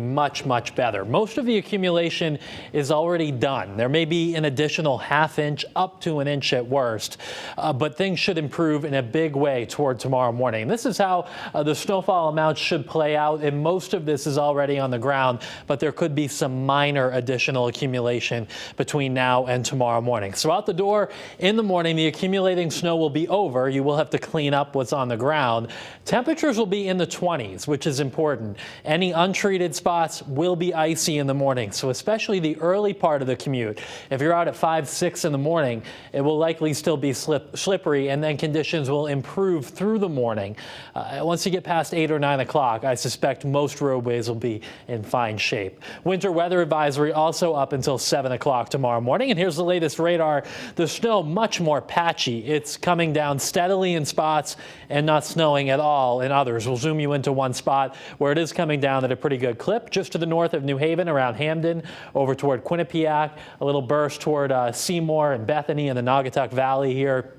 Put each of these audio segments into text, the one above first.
much better. Most of the accumulation is already done. There may be an additional ½ inch up to an inch at worst, but things should improve in a big way toward tomorrow morning. This is how the snowfall amounts should play out, and most of this is already on the ground, but there could be some minor additional accumulation between now and tomorrow morning. So out the door in the morning, the accumulating snow will be over. You will have to clean up what's on the ground. Temperatures will be in the 20s, which is important. Any untreated spots will be icy in the morning, so especially the early part of the commute. If you're out at 5, 6 in the morning, it will likely still be slippery, and then conditions will improve through the morning. Once you get past 8 or 9 o'clock, I suspect most roadways will be in fine shape. Winter weather advisory also up until 7 o'clock tomorrow morning, and here's the latest radar. The snow much more patchy. It's coming down steadily in spots and not snowing at all in others. We'll zoom you into one spot where it is coming down at a pretty good clip. Just to the north of New Haven, around Hamden, over toward Quinnipiac, a little burst toward Seymour and Bethany in the Naugatuck Valley here.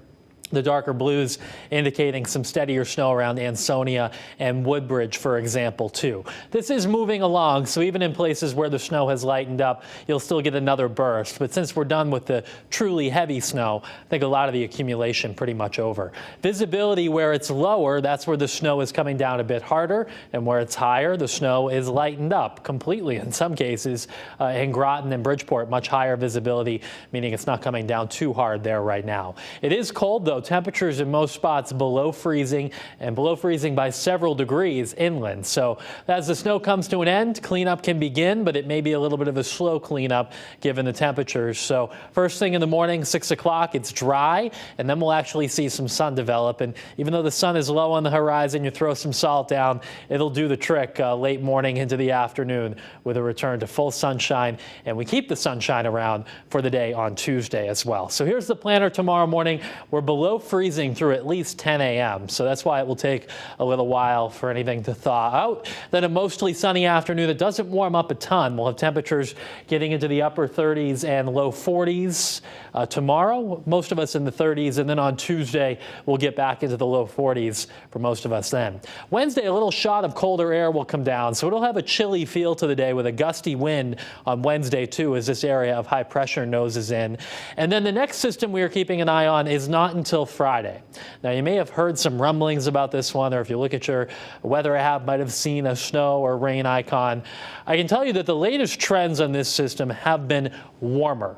The darker blues indicating some steadier snow around Ansonia and Woodbridge, for example, too. This is moving along, so even in places where the snow has lightened up, you'll still get another burst. But since we're done with the truly heavy snow, I think a lot of the accumulation pretty much over. Visibility where it's lower, that's where the snow is coming down a bit harder, and where it's higher, the snow is lightened up completely in some cases. In Groton and Bridgeport, much higher visibility, meaning it's not coming down too hard there right now. It is cold, though. Temperatures in most spots below freezing, and below freezing by several degrees inland. So as the snow comes to an end, cleanup can begin, but it may be a little bit of a slow cleanup given the temperatures. So first thing in the morning, 6 o'clock, it's dry, and then we'll actually see some sun develop. And even though the sun is low on the horizon, you throw some salt down, it'll do the trick late morning into the afternoon with a return to full sunshine. And we keep the sunshine around for the day on Tuesday as well. So here's the planner tomorrow morning. We're below freezing through at least 10 a.m. So that's why it will take a little while for anything to thaw out. Then a mostly sunny afternoon that doesn't warm up a ton. We'll have temperatures getting into the upper 30s and low 40s tomorrow. Most of us in the 30s. And then on Tuesday, we'll get back into the low 40s for most of us then. Wednesday, a little shot of colder air will come down. So it'll have a chilly feel to the day with a gusty wind on Wednesday, too, as this area of high pressure noses in. And then the next system we are keeping an eye on is not until Friday. Now, you may have heard some rumblings about this one, or if you look at your weather app, might have seen a snow or rain icon. I can tell you that the latest trends on this system have been warmer,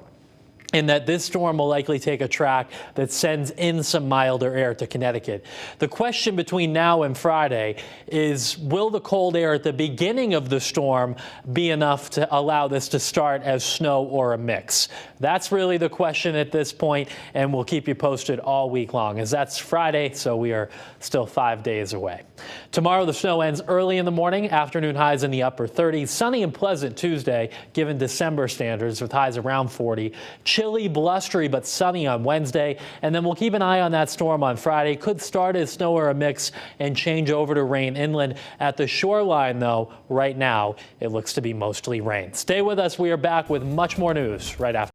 in that this storm will likely take a track that sends in some milder air to Connecticut. The question between now and Friday is, will the cold air at the beginning of the storm be enough to allow this to start as snow or a mix? That's really the question at this point, and we'll keep you posted all week long, as that's Friday, so we are still 5 days away. Tomorrow, the snow ends early in the morning, afternoon highs in the upper 30s. Sunny and pleasant Tuesday, given December standards, with highs around 40. Chilly, blustery, but sunny on Wednesday. And then we'll keep an eye on that storm on Friday. Could start as snow or a mix and change over to rain inland. At the shoreline, though, right now, it looks to be mostly rain. Stay with us. We are back with much more news right after.